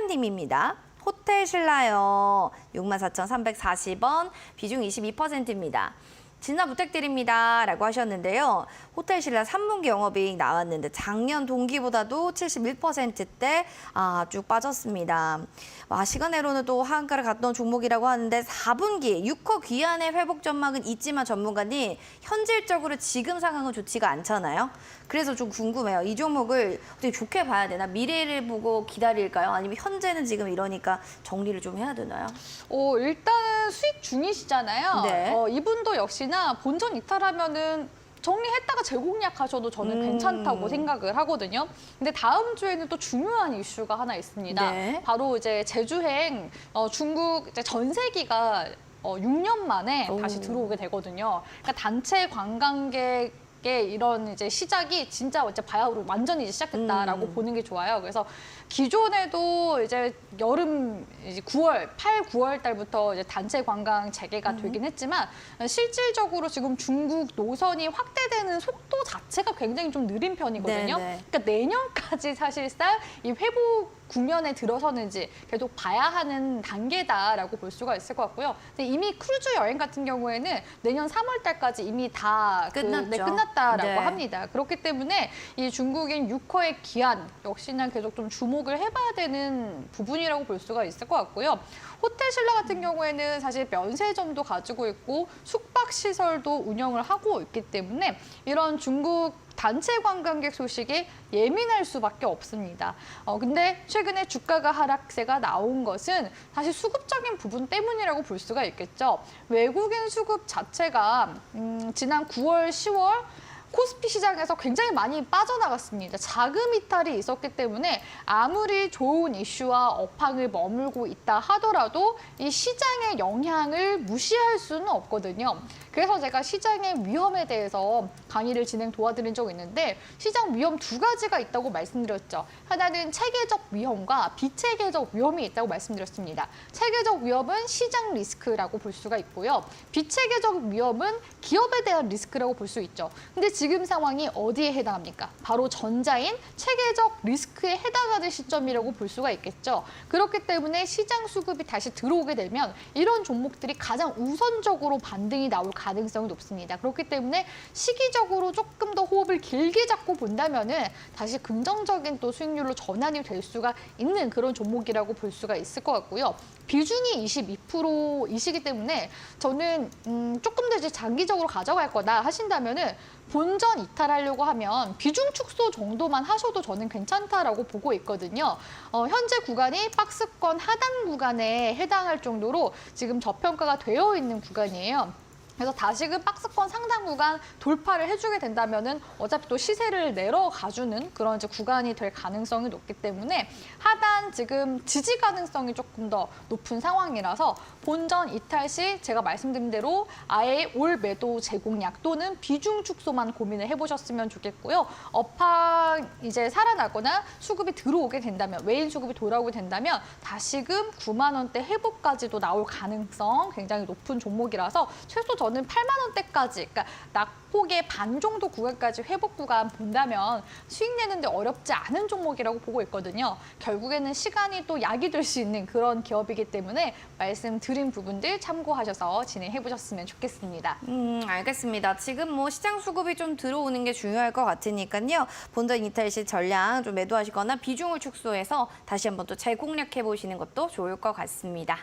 신하님입니다. 호텔 신라요. 64,340원, 비중 22%입니다. 진짜 부탁드립니다. 라고 하셨는데요. 호텔 신라 3분기 영업이익 나왔는데 작년 동기보다도 71%대 쭉 빠졌습니다. 시간으로는 또 하한가를 갔던 종목이라고 하는데 4분기 6호 귀환의 회복 전망은 있지만 전문가님 현실적으로 지금 상황은 좋지가 않잖아요. 그래서 좀 궁금해요. 이 종목을 어떻게 좋게 봐야 되나? 미래를 보고 기다릴까요? 아니면 현재는 지금 이러니까 정리를 좀 해야 되나요? 일단은 수익 중이시잖아요. 네. 이분도 역시나 본전 이탈하면은 정리했다가 재공략하셔도 저는 괜찮다고 생각을 하거든요. 근데 다음 주에는 또 중요한 이슈가 하나 있습니다. 네. 바로 이제 제주행 중국 이제 전세기가 6년 만에 다시 들어오게 되거든요. 그러니까 단체 관광객 이런 이제 시작이 진짜 이제 바야흐로 완전히 이제 시작했다라고 보는 게 좋아요. 그래서 기존에도 이제 여름 이제 8, 9월 달부터 이제 단체 관광 재개가 되긴 했지만 실질적으로 지금 중국 노선이 확대되는 속도 자체가 굉장히 좀 느린 편이거든요. 네. 그러니까 내년까지 사실상 이 회복 국면에 들어서는지 계속 봐야 하는 단계다라고 볼 수가 있을 것 같고요. 근데 이미 크루즈 여행 같은 경우에는 내년 3월 달까지 이미 다 끝났다라고 네. 합니다. 그렇기 때문에 이 중국인 6호의 기한 역시나 계속 좀 주목을 해봐야 되는 부분이라고 볼 수가 있을 것 같고요. 호텔 신라 같은 경우에는 사실 면세점도 가지고 있고 숙박시설도 운영을 하고 있기 때문에 이런 중국 단체 관광객 소식에 예민할 수밖에 없습니다. 근데 최근에 주가가 하락세가 나온 것은 사실 수급적인 부분 때문이라고 볼 수가 있겠죠. 외국인 수급 자체가 지난 9월, 10월 코스피 시장에서 굉장히 많이 빠져나갔습니다. 자금 이탈이 있었기 때문에 아무리 좋은 이슈와 업황을 머물고 있다 하더라도 이 시장의 영향을 무시할 수는 없거든요. 그래서 제가 시장의 위험에 대해서 강의를 도와드린 적이 있는데 시장 위험 두 가지가 있다고 말씀드렸죠. 하나는 체계적 위험과 비체계적 위험이 있다고 말씀드렸습니다. 체계적 위험은 시장 리스크라고 볼 수가 있고요. 비체계적 위험은 기업에 대한 리스크라고 볼 수 있죠. 근데 지금 상황이 어디에 해당합니까? 바로 전자인 체계적 리스크에 해당하는 시점이라고 볼 수가 있겠죠. 그렇기 때문에 시장 수급이 다시 들어오게 되면 이런 종목들이 가장 우선적으로 반등이 나올 가능성이 높습니다. 그렇기 때문에 시기적으로 조금 더 호흡을 길게 잡고 본다면은 다시 긍정적인 또 수익률로 전환이 될 수가 있는 그런 종목이라고 볼 수가 있을 것 같고요. 비중이 22%이시기 때문에 저는 조금 더 이제 장기적으로 가져갈 거다 하신다면은 본전 이탈하려고 하면 비중 축소 정도만 하셔도 저는 괜찮다라고 보고 있거든요. 현재 구간이 박스권 하단 구간에 해당할 정도로 지금 저평가가 되어 있는 구간이에요. 그래서 다시금 박스권 상단 구간 돌파를 해주게 된다면은 어차피 또 시세를 내려가주는 그런 이제 구간이 될 가능성이 높기 때문에 하단 지금 지지 가능성이 조금 더 높은 상황이라서 본전 이탈 시 제가 말씀드린 대로 아예 올 매도 재공략 또는 비중 축소만 고민을 해보셨으면 좋겠고요. 업황 이제 살아나거나 수급이 들어오게 된다면 외인 수급이 돌아오게 된다면 다시금 9만 원대 회복까지도 나올 가능성 굉장히 높은 종목이라서 최소 저는 8만 원대까지, 그러니까 낙폭의 반 정도 구간까지 회복 구간 본다면 수익 내는데 어렵지 않은 종목이라고 보고 있거든요. 결국에는 시간이 또 약이 될 수 있는 그런 기업이기 때문에 말씀드린 부분들 참고하셔서 진행해 보셨으면 좋겠습니다. 알겠습니다. 지금 시장 수급이 좀 들어오는 게 중요할 것 같으니까요. 본전 이탈 시 전량 좀 매도하시거나 비중을 축소해서 다시 한번 또 재공략해 보시는 것도 좋을 것 같습니다.